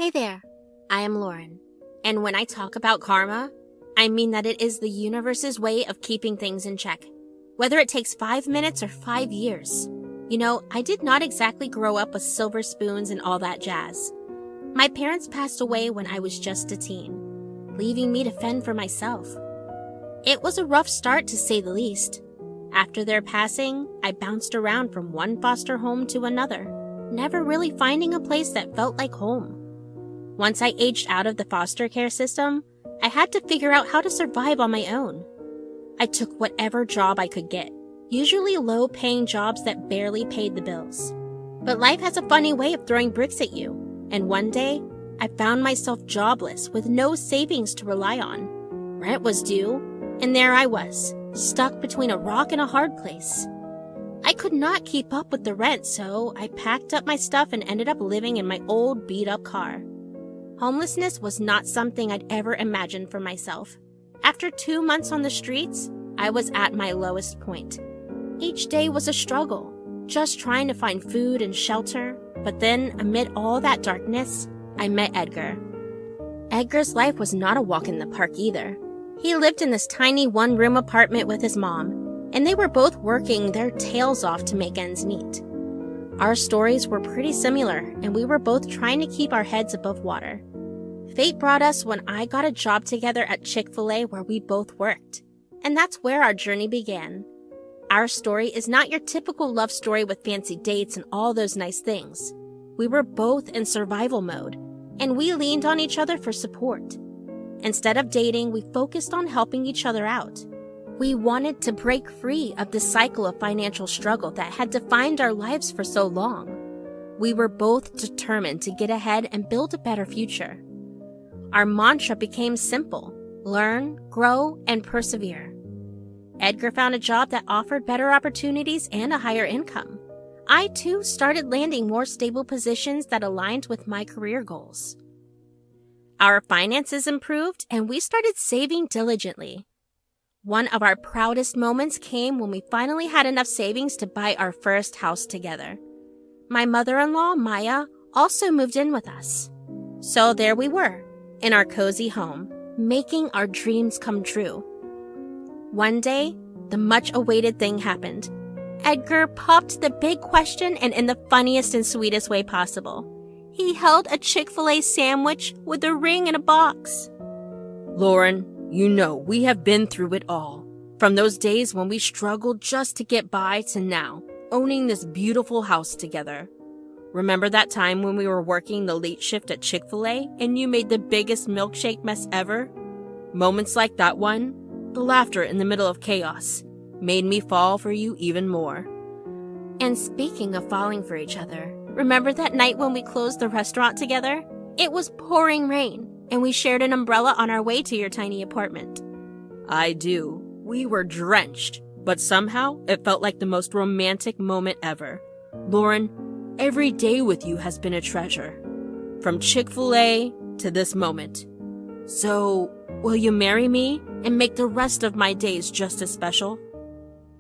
Hey there, I am Lauren, and when I talk about karma, I mean that it is the universe's way of keeping things in check, whether it takes 5 minutes or 5 years. You know, I did not exactly grow up with silver spoons and all that jazz. My parents passed away when I was just a teen, leaving me to fend for myself. It was a rough start to say the least. After their passing, I bounced around from one foster home to another, never really finding a place that felt like home. Once I aged out of the foster care system, I had to figure out how to survive on my own. I took whatever job I could get, usually low-paying jobs that barely paid the bills. But life has a funny way of throwing bricks at you, and one day, I found myself jobless with no savings to rely on. Rent was due, and there I was, stuck between a rock and a hard place. I could not keep up with the rent, so I packed up my stuff and ended up living in my old beat-up car. Homelessness was not something I'd ever imagined for myself. After 2 months on the streets, I was at my lowest point. Each day was a struggle, just trying to find food and shelter. But then, amid all that darkness, I met Edgar. Edgar's life was not a walk in the park either. He lived in this tiny one-room apartment with his mom, and they were both working their tails off to make ends meet. Our stories were pretty similar, and we were both trying to keep our heads above water. Fate brought us when I got a job together at Chick-fil-A where we both worked, and that's where our journey began. Our story is not your typical love story with fancy dates and all those nice things. We were both in survival mode, and we leaned on each other for support. Instead of dating, we focused on helping each other out. We wanted to break free of the cycle of financial struggle that had defined our lives for so long. We were both determined to get ahead and build a better future. Our mantra became simple: learn, grow, and persevere. Edgar found a job that offered better opportunities and a higher income. I, too, started landing more stable positions that aligned with my career goals. Our finances improved, and we started saving diligently. One of our proudest moments came when we finally had enough savings to buy our first house together. My mother-in-law, Maya, also moved in with us. So there we were, in our cozy home, making our dreams come true. One day, the much-awaited thing happened. Edgar popped the big question, and in the funniest and sweetest way possible. He held a Chick-fil-A sandwich with a ring in a box. Lauren, you know we have been through it all. From those days when we struggled just to get by to now, owning this beautiful house together. Remember that time when we were working the late shift at Chick-fil-A and you made the biggest milkshake mess ever? Moments like that one, the laughter in the middle of chaos, made me fall for you even more. And speaking of falling for each other, remember that night when we closed the restaurant together? It was pouring rain, and we shared an umbrella on our way to your tiny apartment. I do. We were drenched, but somehow it felt like the most romantic moment ever. Lauren, every day with you has been a treasure. From Chick-fil-A to this moment. So, will you marry me and make the rest of my days just as special?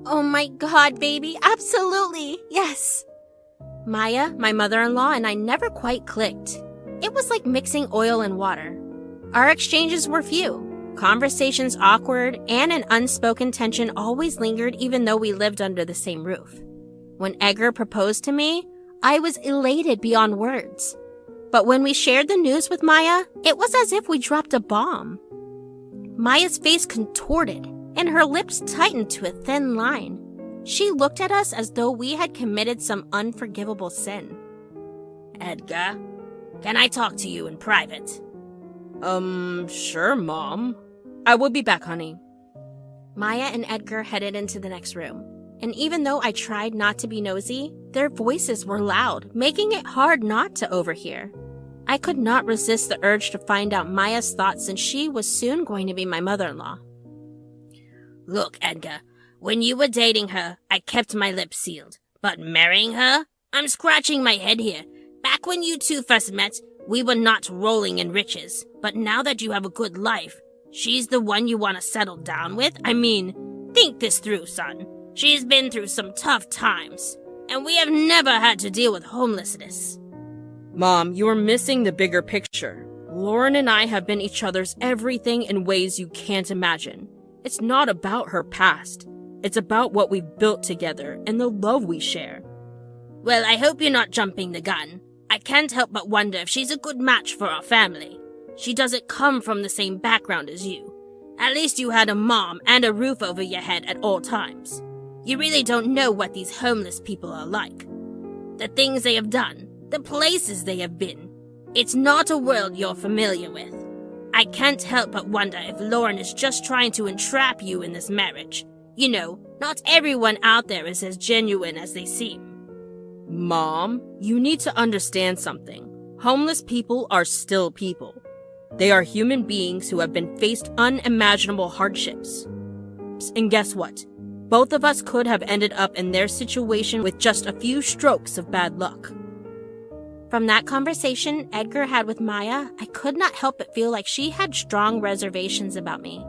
Oh my God, baby, absolutely, yes. Maya, my mother-in-law, and I never quite clicked. It was like mixing oil and water. Our exchanges were few, conversations awkward, and an unspoken tension always lingered even though we lived under the same roof. When Edgar proposed to me, I was elated beyond words. But when we shared the news with Maya, it was as if we dropped a bomb. Maya's face contorted, and her lips tightened to a thin line. She looked at us as though we had committed some unforgivable sin. Edgar, can I talk to you in private? Sure, Mom. I will be back, honey. Maya and Edgar headed into the next room, and even though I tried not to be nosy, their voices were loud, making it hard not to overhear. I could not resist the urge to find out Maya's thoughts since she was soon going to be my mother-in-law. Look, Edgar, when you were dating her, I kept my lips sealed. But marrying her? I'm scratching my head here. Back when you two first met, we were not rolling in riches. But now that you have a good life, she's the one you want to settle down with? I mean, think this through, son. She's been through some tough times, and we have never had to deal with homelessness. Mom, you are missing the bigger picture. Lauren and I have been each other's everything in ways you can't imagine. It's not about her past. It's about what we've built together and the love we share. Well, I hope you're not jumping the gun. I can't help but wonder if she's a good match for our family. She doesn't come from the same background as you. At least you had a mom and a roof over your head at all times. You really don't know what these homeless people are like. The things they have done, the places they have been. It's not a world you're familiar with. I can't help but wonder if Lauren is just trying to entrap you in this marriage. You know, not everyone out there is as genuine as they seem. Mom, you need to understand something. Homeless people are still people. They are human beings who have been faced unimaginable hardships. And guess what? Both of us could have ended up in their situation with just a few strokes of bad luck. From that conversation Edgar had with Maya, I could not help but feel like she had strong reservations about me.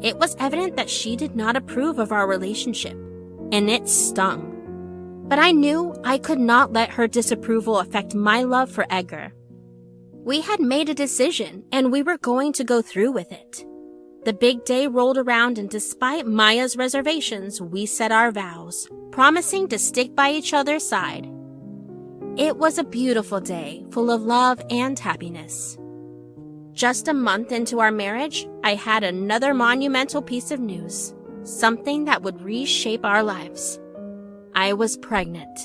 It was evident that she did not approve of our relationship, and it stung. But I knew I could not let her disapproval affect my love for Edgar. We had made a decision, and we were going to go through with it. The big day rolled around, and despite Maya's reservations, we said our vows, promising to stick by each other's side. It was a beautiful day, full of love and happiness. Just a month into our marriage, I had another monumental piece of news, something that would reshape our lives. I was pregnant.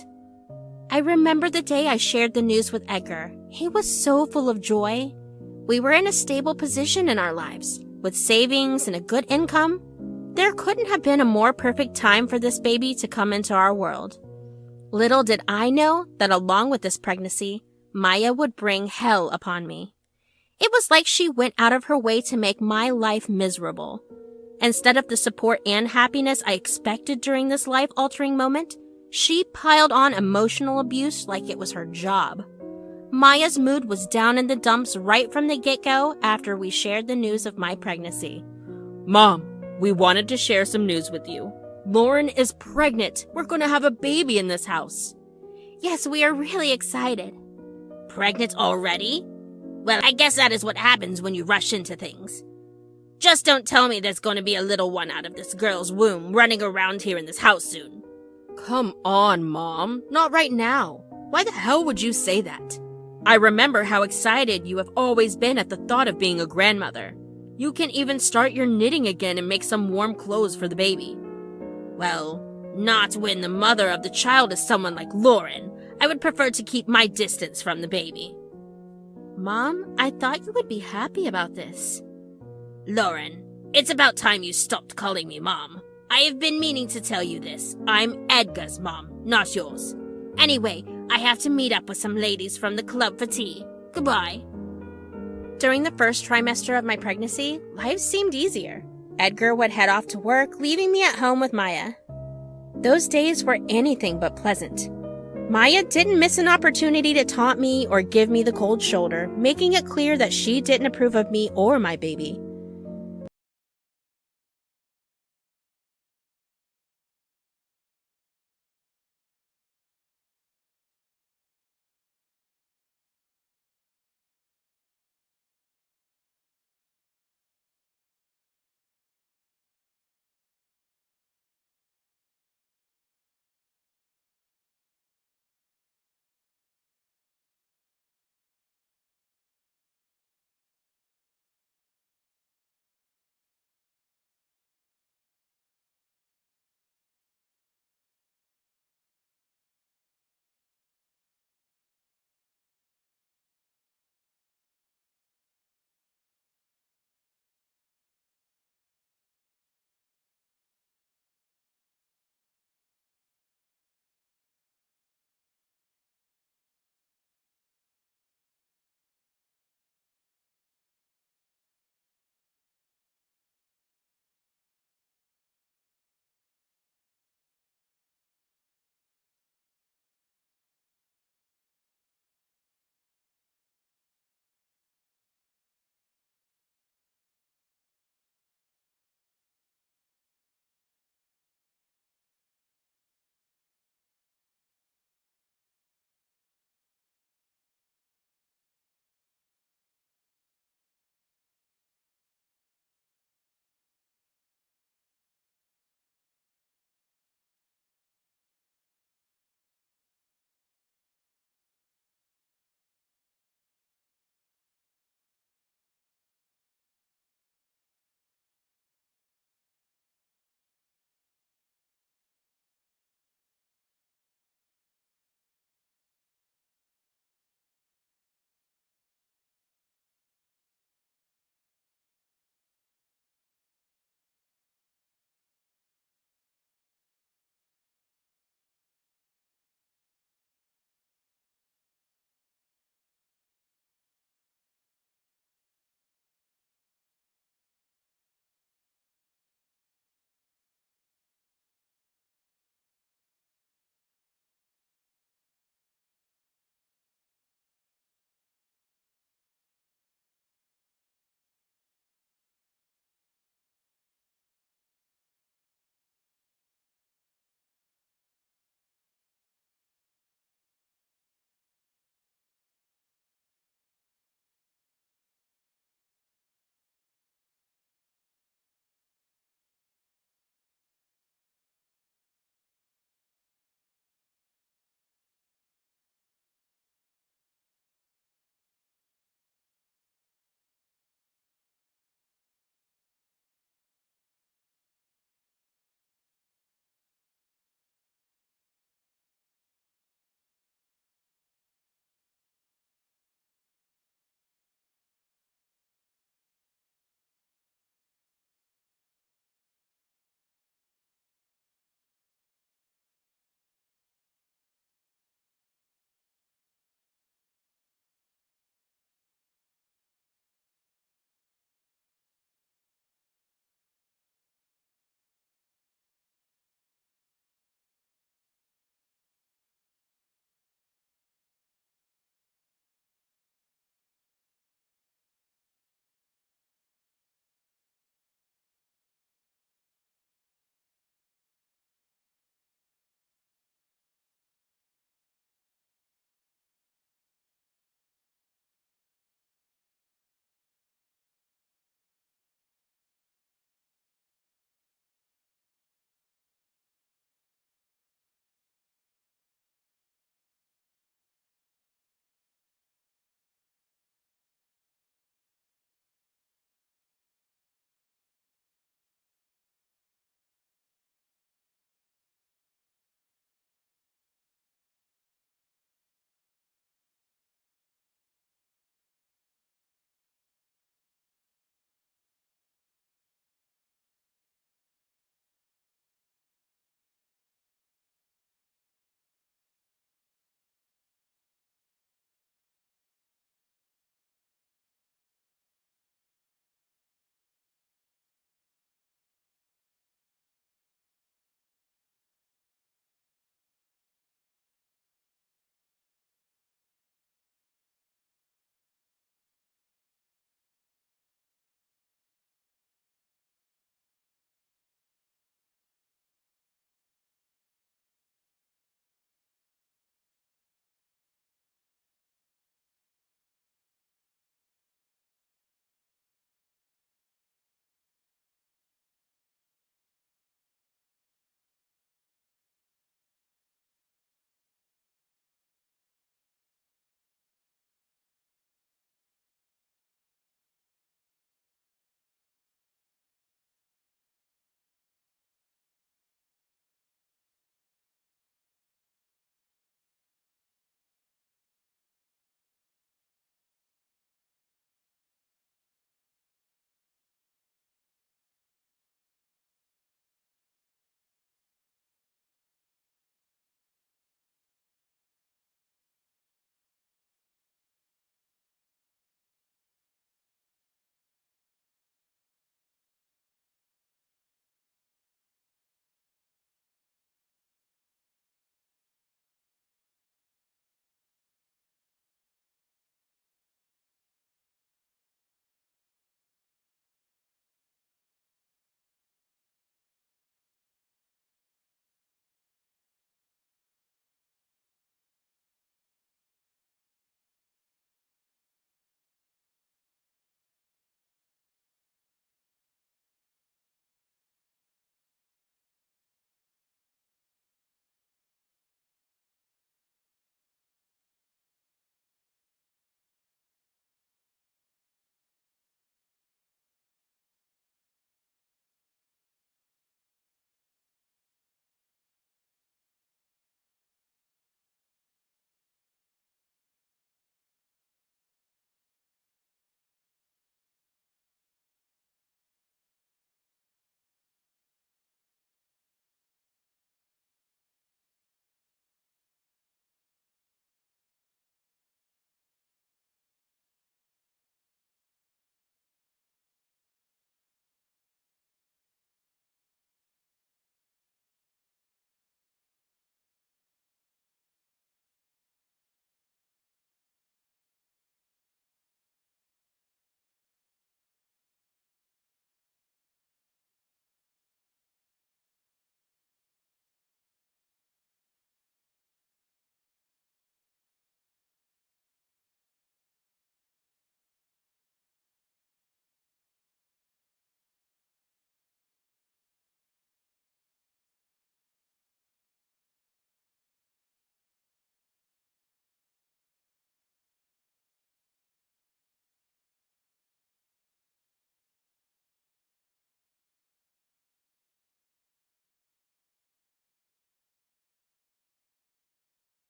I remember the day I shared the news with Edgar. He was so full of joy. We were in a stable position in our lives, with savings and a good income. There couldn't have been a more perfect time for this baby to come into our world. Little did I know that along with this pregnancy, Maya would bring hell upon me. It was like she went out of her way to make my life miserable. Instead of the support and happiness I expected during this life-altering moment, she piled on emotional abuse like it was her job. Maya's mood was down in the dumps right from the get-go after we shared the news of my pregnancy. Mom, we wanted to share some news with you. Lauren is pregnant. We're going to have a baby in this house. Yes, we are really excited. Pregnant already? Well, I guess that is what happens when you rush into things. Just don't tell me there's going to be a little one out of this girl's womb running around here in this house soon. Come on, Mom. Not right now. Why the hell would you say that? I remember how excited you have always been at the thought of being a grandmother. You can even start your knitting again and make some warm clothes for the baby. Well, not when the mother of the child is someone like Lauren. I would prefer to keep my distance from the baby. Mom, I thought you would be happy about this. Lauren, it's about time you stopped calling me Mom. I have been meaning to tell you this. I'm Edgar's mom, not yours. Anyway, I have to meet up with some ladies from the club for tea. Goodbye. During the first trimester of my pregnancy, life seemed easier. Edgar would head off to work, leaving me at home with Maya. Those days were anything but pleasant. Maya didn't miss an opportunity to taunt me or give me the cold shoulder, making it clear that she didn't approve of me or my baby.